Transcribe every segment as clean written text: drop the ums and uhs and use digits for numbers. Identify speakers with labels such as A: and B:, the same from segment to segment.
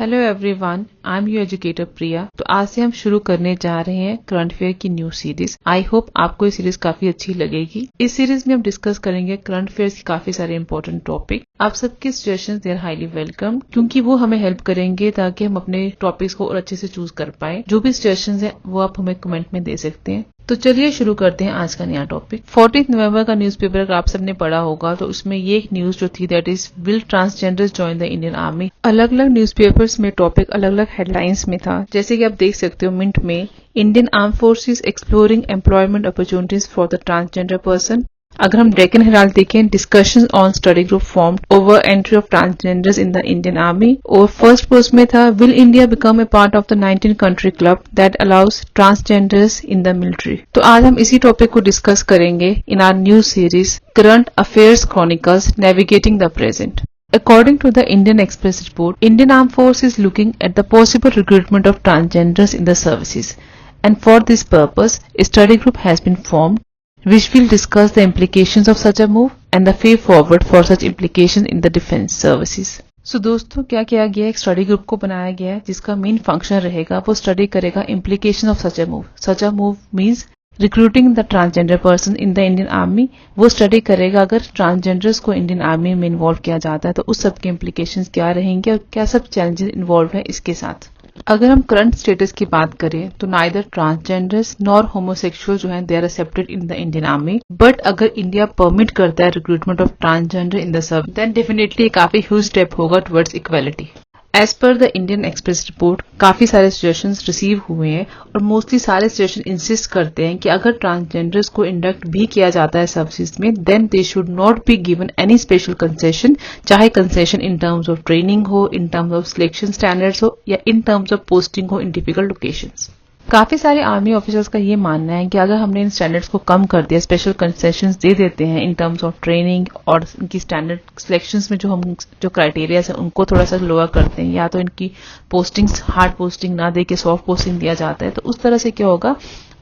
A: Hello everyone, I am your educator Priya. तो आज से हम शुरू करने जा रहे हैं करंट अफेयर की न्यू सीरीज। आई होप आपको ये सीरीज काफी अच्छी लगेगी। इस सीरीज में हम डिस्कस करेंगे करंट अफेयर्स की काफी सारे इंपॉर्टेंट टॉपिक। आप सबके suggestions they are highly welcome, क्योंकि वो हमें हेल्प करेंगे ताकि हम अपने टॉपिक्स को और अच्छे से चूज कर पाए। जो भी सजेशंस हैं वो आप हमें कमेंट में दे सकते हैं। तो चलिए शुरू करते हैं आज का नया टॉपिक। 14 नवंबर का न्यूज़पेपर अगर आप सबने पढ़ा होगा तो उसमें ये एक न्यूज जो थी that is will transgenders join the Indian army. अलग अलग न्यूज़पेपर्स में टॉपिक अलग अलग हेडलाइंस में था। जैसे कि आप देख सकते हो मिंट में Indian arm forces exploring employment opportunities for the transgender person. अगर हम डेक्कन हेराल्ड देखें, discussion on study group form over entry of transgenders in the Indian army. और फर्स्ट पोस्ट में था will India become a part of the 19 country club that allows transgenders in the military. तो आज हम इसी topic को discuss करेंगे in our new series current affairs chronicles navigating the present. According to the Indian Express report, Indian Armed Force is looking at the possible recruitment of transgenders in the services, and for this purpose, a study group has been formed, which will discuss the implications of such a move and the way forward for such implications in the defense services. So दोस्तों क्या किया गया, एक study group को बनाया गया है जिसका मेन फंक्शन रहेगा वो स्टडी करेगा implication of such a move. Such a move means recruiting the transgender person in the Indian army. वो स्टडी करेगा अगर ट्रांसजेंडर्स को इंडियन आर्मी में इन्वॉल्व किया जाता है तो उस सब के इम्प्लीकेशंस क्या रहेंगे और क्या सब चैलेंजेस इन्वॉल्व है इसके साथ। अगर हम करंट स्टेटस की बात करें तो नाइदर ट्रांसजेंडर्स नॉर होमोसेक्सुअल जो है they are accepted in the Indian army. But अगर इंडिया परमिट करता है recruitment of transgender in the service then definitely काफी ह्यूज स्टेप होगा towards equality. As per the Indian Express report काफी सारे suggestions receive हुए हैं और मोस्टली सारे सजेशन इंसिस्ट करते हैं कि अगर ट्रांसजेंडर्स को इंडक्ट भी किया जाता है सर्विसेज में then they should not be given any special concession, चाहे concession in terms of training हो, in terms of selection standards हो या इन टर्म्स ऑफ पोस्टिंग हो इन टिपिकल लोकेशंस। काफी सारे आर्मी ऑफिसर्स का ये मानना है कि अगर हमने इन स्टैंडर्ड्स को कम कर दिया, स्पेशल कंसेशंस दे देते हैं इन टर्म्स ऑफ ट्रेनिंग और इनकी स्टैंडर्ड सिलेक्शंस में जो क्राइटेरिया है उनको थोड़ा सा लोअर करते हैं या तो इनकी पोस्टिंग्स हार्ड पोस्टिंग ना दे के सॉफ्ट पोस्टिंग दिया जाता है, तो उस तरह से क्या होगा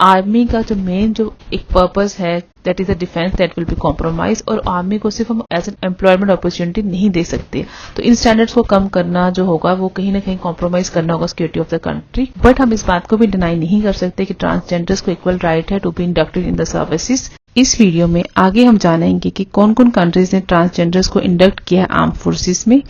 A: आर्मी का जो मेन जो एक पर्पस है that is the defence that will be compromise. और आर्मी को सिर्फ हम एज एन एम्प्लॉयमेंट अपॉर्चुनिटी नहीं दे सकते। तो इन स्टैंडर्ड्स को कम करना जो होगा वो कहीं ना कहीं कॉम्प्रोमाइज करना होगा security of the country. But हम इस बात को भी डिनाई नहीं कर सकते कि ट्रांसजेंडर्स को इक्वल राइट है to be inducted in the services. इस वीडियो में आगे हम जानेंगे कि कौन कौन कंट्रीज ने ट्रांसजेंडर्स को इंडक्ट किया है आर्म फोर्सेस में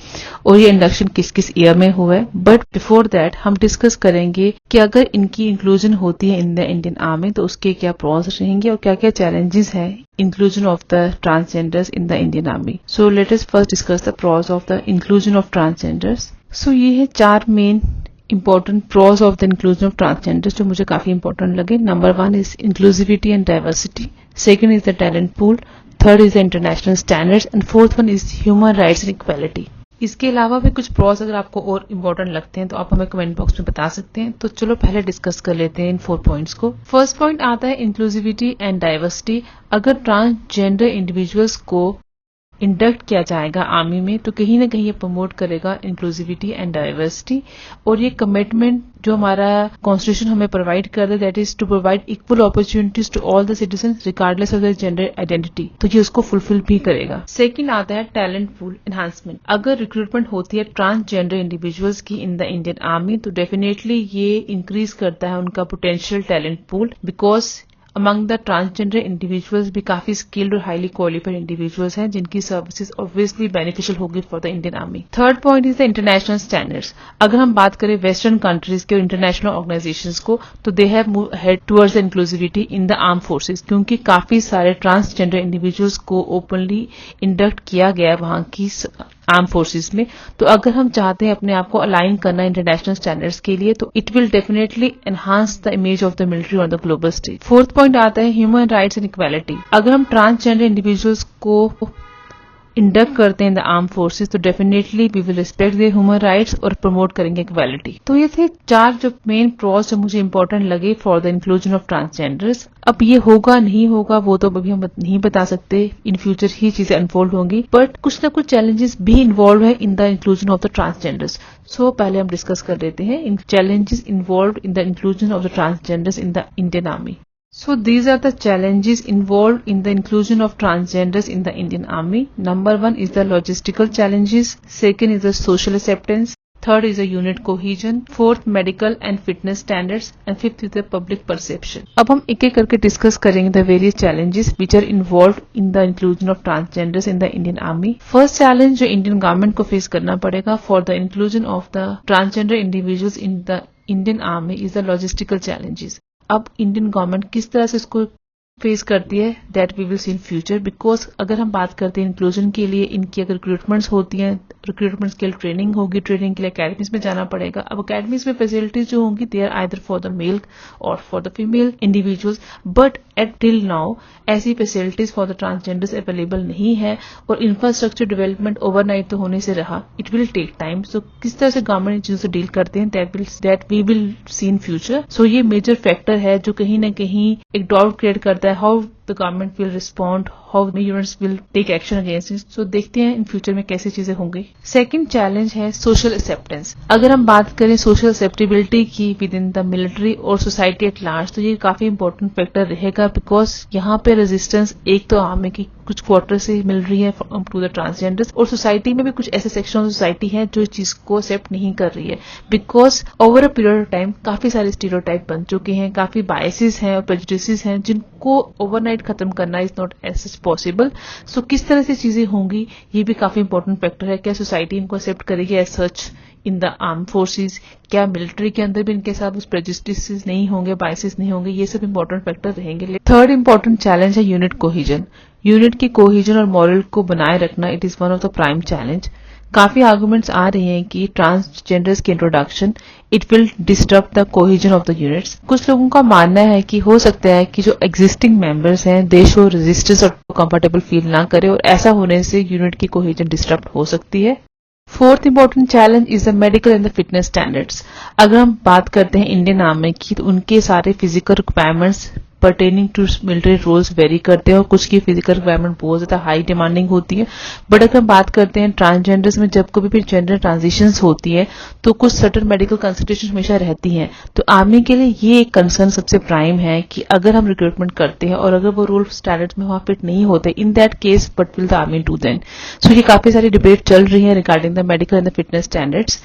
A: और ये इंडक्शन किस किस ईयर में हुआ है। बट बिफोर दैट हम डिस्कस करेंगे कि अगर इनकी इंक्लूजन होती है इन द इंडियन आर्मी तो उसके क्या प्रॉस रहेंगे और क्या क्या चैलेंजेस है inclusion of the transgenders in the Indian army. So let us first discuss the pros of the inclusion of transgenders. So ये है 4 main important pros of the inclusion of transgenders जो मुझे काफी important लगे। Number 1 is inclusivity and diversity, second is the talent pool, third is the international standards and fourth one is human rights and equality। इसके अलावा भी कुछ pros अगर आपको और important लगते हैं तो आप हमें कमेंट बॉक्स में बता सकते हैं। तो चलो पहले डिस्कस कर लेते हैं इन 4 पॉइंट्स को। फर्स्ट पॉइंट आता है इंक्लूसिविटी एंड डाइवर्सिटी। अगर ट्रांसजेंडर इंडिविजुअल्स को इंडक्ट किया जाएगा आर्मी में तो कहीं ना कहीं ये प्रमोट करेगा इंक्लूसिविटी एंड डाइवर्सिटी। और ये कमिटमेंट जो हमारा कॉन्स्टिट्यूशन हमें प्रोवाइड कर रहा है that is to provide equal opportunities to all the citizens regardless of the gender identity, तो ये उसको फुलफिल भी करेगा। सेकंड आता है टैलेंट पूल एनहांसमेंट। अगर रिक्रूटमेंट होती है ट्रांसजेंडर इंडिविजुअल्स की इन द इंडियन आर्मी तो डेफिनेटली ये इंक्रीज करता है उनका potential talent pool, because among the transgender individuals भी काफी स्किल्ड और हाईली क्वालिफाइड इंडिविजुअल्स हैं जिनकी सर्विसेज ऑब्वियसली बेनिफिशियल होगी for the Indian army. Third point is the international standards. अगर हम बात करें वेस्टर्न कंट्रीज के और इंटरनेशनल ऑर्गेनाइजेशंस को तो they have move head towards the inclusivity in the arm forces, क्योंकि काफी सारे ट्रांसजेंडर इंडिविजुअल्स को ओपनली इंडक्ट किया गया है वहां की आर्म फोर्सेस में। तो अगर हम चाहते हैं अपने आप को अलाइन करना इंटरनेशनल स्टैंडर्ड्स के लिए तो it will definitely enhance the image of the military on the global stage. Fourth point आता है ह्यूमन राइट्स एंड इक्वालिटी। अगर हम ट्रांसजेंडर इंडिविजुअल्स को इंडक्ट करते हैं इन द आर्म फोर्सेस तो definitely we will respect their human rights और promote करेंगे इक्वालिटी। तो ये थे 4 जो मेन प्रॉस जो मुझे इंपॉर्टेंट लगे for the inclusion of transgenders. अब ये होगा नहीं होगा वो तो अभी हम नहीं बता सकते, इन फ्यूचर ही चीजें अनफोल्ड होंगी, बट कुछ ना कुछ चैलेंजेस भी इन्वॉल्व है in the inclusion of the transgenders. So पहले हम डिस्कस कर लेते हैं इन challenges involve in the inclusion of the transgenders in the Indian army. So these are the challenges involved in the inclusion of transgenders in the Indian Army. Number 1 is the logistical challenges. Second is the social acceptance. Third is the unit cohesion. Fourth, medical and fitness standards. And fifth is the public perception. अब हम एक एक करके discuss करेंगे the various challenges which are involved in the inclusion of transgenders in the Indian Army. First challenge जो Indian government को face करना पड़ेगा for the inclusion of the transgender individuals in the Indian Army is the logistical challenges. अब Indian government किस तरह से इसको face करती है that we will see in future, because अगर हम बात करते हैं इंक्लूजन के लिए इनकी अगर रिक्रूटमेंट्स होती हैं, रिक्रूटमेंट्स के लिए ट्रेनिंग होगी, ट्रेनिंग के लिए अकेडमीज में जाना पड़ेगा. अब अकेडमीज में फैसिलिटीज जो होंगी they are either for the male or for the female individuals, but at till now ऐसी facilities for the transgenders available नहीं है और इंफ्रास्ट्रक्चर डेवलपमेंट ओवरनाइट तो होने से रहा, it will take time. So किस तरह से गवर्नमेंट चीजों से डील करते हैं that we will see in future. So ये मेजर फैक्टर है जो कहीं ना कहीं एक डाउट क्रिएट करता है how the government will respond, how the units will take action against it. So देखते हैं इन फ्यूचर में कैसी चीजें होंगी. सेकंड चैलेंज है सोशल एक्सेप्टेंस. अगर हम बात करें सोशल एक्सेप्टेबिलिटी की विद इन द मिलिट्री और सोसाइटी एट लार्ज, तो ये काफी इंपॉर्टेंट फैक्टर रहेगा, बिकॉज यहाँ पे रेजिस्टेंस एक तो आर्मी की कुछ क्वार्टर से मिल रही है टू द ट्रांसजेंडर्स, और सोसाइटी में भी कुछ ऐसे सेक्शन ऑफ सोसाइटी है जो इस चीज को एक्सेप्ट नहीं कर रही है, because over a period of time काफी सारे स्टीरियोटाइप बन चुके हैं, काफी बायसेस हैं और प्रेजुडिसेस हैं जिनको ओवरनाइट खत्म करना is not as such possible. So किस तरह से चीजें होंगी ये भी काफी इंपॉर्टेंट फैक्टर है. क्या सोसाइटी इनको एक्सेप्ट करेगी as such in the arm forces, क्या मिलिट्री के अंदर भी इनके साथ उस प्रेजुडिसेस नहीं होंगे, बायसेस नहीं होंगे, ये सब इंपॉर्टेंट फैक्टर रहेंगे. थर्ड इंपॉर्टेंट चैलेंज है यूनिट कोहिजन. यूनिट की कोहिजन और मॉरल को बनाए रखना it is one of the prime challenge. काफी आर्गुमेंट्स आ रहे हैं कि ट्रांसजेंडर्स के introduction it will disturb the cohesion of the units. कुछ लोगों का मानना है कि हो सकता है कि जो एग्जिस्टिंग मेंबर्स हैं दे शो रेजिस्टेंस और कंफर्टेबल फील ना करे, और ऐसा होने से यूनिट की कोहिजन डिस्टर्ब हो सकती है. Fourth important challenge is the medical and the fitness standards. अगर हम बात करते हैं इंडियन आर्मी की तो उनके सारे physical requirements pertaining to military roles vary करते हैं और कुछ की फिजिकल रिक्वायरमेंट बहुत ज्यादा हाई डिमांडिंग होती है. बट अगर हम बात करते हैं ट्रांसजेंडर्स में जब कभी भी जेंडर ट्रांजिशंस होती है तो कुछ सर्टेन मेडिकल कंसल्टेशन हमेशा रहती हैं. तो आर्मी के लिए ये एक कंसर्न सबसे प्राइम है कि अगर हम रिक्रूटमेंट करते हैं और अगर वो रोल स्टैंडर्ड्स में वहां फिट नहीं होते, in that case but will the army do then. So ये काफी सारी डिबेट चल रही है regarding the medical and the fitness standards,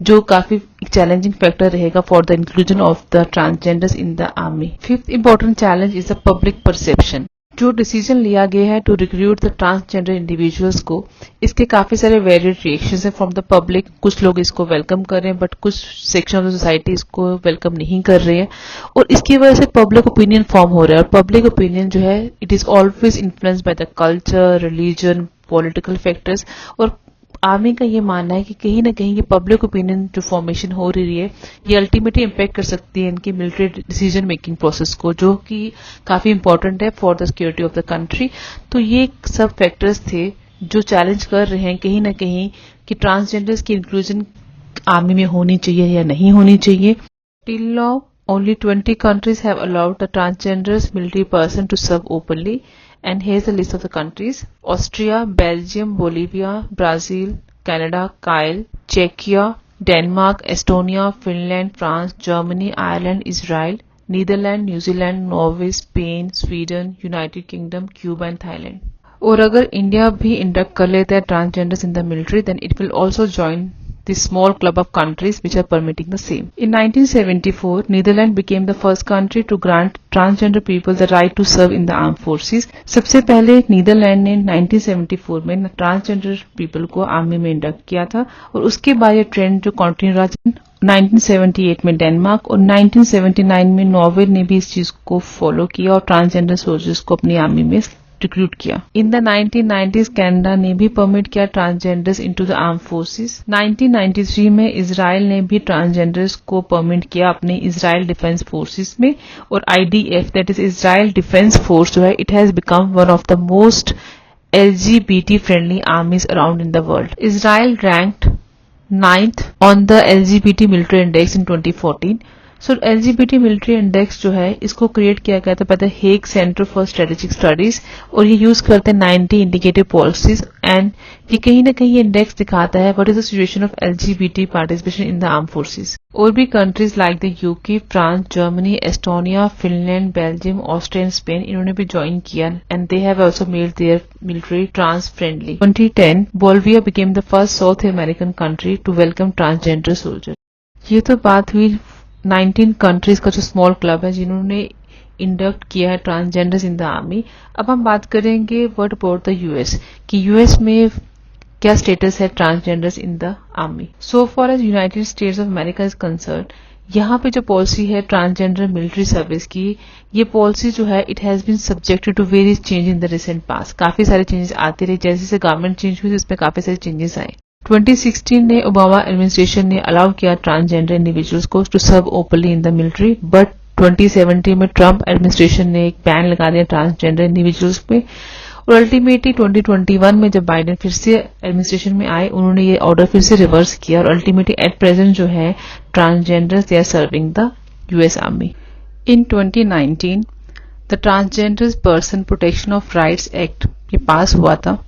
A: जो काफी चैलेंजिंग फैक्टर रहेगा for the inclusion of the transgenders in the army. Fifth important challenge is the public perception. जो डिसीजन लिया गया है to recruit the transgender individuals को, इसके काफी सारे वेरिएड रिएक्शंस हैं फ्रॉम द पब्लिक. कुछ लोग इसको वेलकम कर रहे हैं बट कुछ सेक्शन ऑफ द सोसाइटी इसको वेलकम नहीं कर रहे हैं, और इसकी वजह से पब्लिक ओपिनियन फॉर्म हो रहा है. और पब्लिक ओपिनियन जो है it is always influenced by the culture, religion, political factors. और आर्मी का ये मानना है कि कहीं ना कहीं ये पब्लिक ओपिनियन जो फॉर्मेशन हो रही है ये अल्टीमेटली इम्पैक्ट कर सकती है इनकी मिलिट्री डिसीजन मेकिंग प्रोसेस को, जो कि काफी इंपॉर्टेंट है for the security of the country. तो ये सब फैक्टर्स थे जो चैलेंज कर रहे हैं कहीं ना कहीं कि ट्रांसजेंडर्स की इंक्लूजन आर्मी में होनी चाहिए या नहीं होनी चाहिए. Till now only 20 countries have allowed the transgenders military person to serve openly. And here's the list of the countries: Austria, Belgium, Bolivia, Brazil, Canada, Kyle, Czechia, Denmark, Estonia, Finland, France, Germany, Ireland, Israel, Netherlands, New Zealand, Norway, Spain, Sweden, United Kingdom, Cuba and Thailand. और अगर India भी induct कर लेता है transgenders in the military, then it will also join the small club of countries which are permitting the same. In 1974, Netherlands became the first country to grant transgender people the right to serve in the armed forces. सबसे पहले Netherlands ने 1974 में transgender people को army में induct किया था, और उसके बाद ये ट्रेंड जो कंटिन्यू रहा. 1978 में डेनमार्क और 1979 में नॉर्वे ने भी इस चीज को फॉलो किया और ट्रांसजेंडर सोल्जर्स को अपनी आर्मी में रिक्रूट किया. इन द 1990s कनाडा ने भी परमिट किया transgenders into the arm forces. 1993 में इजराइल ने भी ट्रांसजेंडर्स को परमिट किया अपने इजराइल डिफेंस फोर्सेस में, और IDF that is Israel defence force जो है it has become one of the most LGBT friendly आर्मीज around in the world. Israel ranked 9th on the LGBT military index in 2014. So LGBT military index जो है इसको create किया गया था पहले Hague centre for strategic studies और ये use करते हैं 90 इंडिकेटिव पॉलिसीज एंड ये कहीं ना कहीं इंडेक्स दिखाता है what is the situation of LGBT participation in the arm forces. और भी countries like the UK, France, Germany, Estonia, Finland, Belgium, Austria and Spain इन्होंने भी ज्वाइन किया and they have also made their military trans friendly. 2010 Bolivia became the first South American country to welcome transgender soldier. ये तो बात हुई 19 countries का जो small club है जिन्होंने इंडक्ट किया है ट्रांसजेंडर्स इन द आर्मी। अब हम बात करेंगे व्हाट अबाउट द यूएस कि यूएस में क्या स्टेटस है transgenders in the army. So far as United States of America is concerned, यहाँ पे जो पॉलिसी है ट्रांसजेंडर मिलिट्री सर्विस की, ये पॉलिसी जो है it has been subjected to various change in the recent past. काफी सारे चेंजेस आते रहे, जैसे जैसे गवर्नमेंट चेंज हुई इसमें काफी सारे चेंजेस आए। 2016 ने ओबामा एडमिनिस्ट्रेशन ने अलाउ किया ट्रांसजेंडर इंडिविजुअल्स को to serve openly in the military, but 2017 में ट्रंप एडमिनिस्ट्रेशन ने एक बैन लगा दिया ट्रांसजेंडर इंडिविजुअल्स पे और अल्टीमेटली 2021 में जब बाइडेन फिर से एडमिनिस्ट्रेशन में आए उन्होंने ये ऑर्डर फिर से रिवर्स किया और अल्टीमेटली एट प्रेजेंट जो है transgenders they are serving the US army. In 2019 the transgender person protection of rights act ये पास हुआ था।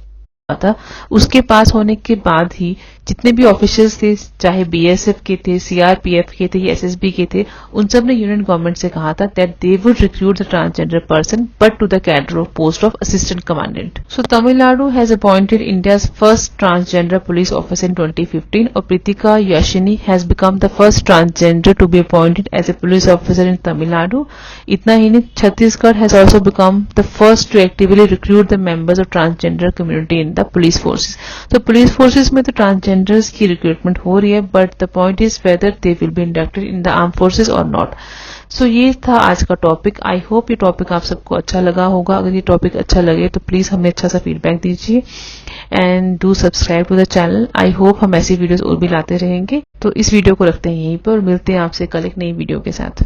A: उसके पास होने के बाद ही जितने भी ऑफिसर्स थे, चाहे बीएसएफ के थे, सीआरपीएफ के थे या एसएसबी के थे, उन सब ने यूनियन गवर्नमेंट से कहा था that they would recruit the transgender person but to the cadre of post of assistant commandant. So Tamil Nadu has appointed India's first transgender police officer in 2015 और Prithika Yashini has become the first transgender to be appointed as a police officer in Tamil Nadu. इतना ही नहीं, Chhattisgarh has also become the first to actively recruit the members of transgender community in the police forces. तो police forces में तो transgenders की recruitment हो रही है, but the point is whether they will be inducted in the arm forces और not. सो ये था आज का टॉपिक। आई होप ये टॉपिक आप सबको अच्छा लगा होगा। अगर ये टॉपिक अच्छा लगे तो प्लीज हमें अच्छा सा फीडबैक दीजिए and do subscribe to the channel. I hope हम ऐसी वीडियोस और भी लाते रहेंगे। तो इस वीडियो को रखते हैं यहीं पर और मिलते हैं आपसे कल एक नई वीडियो के साथ।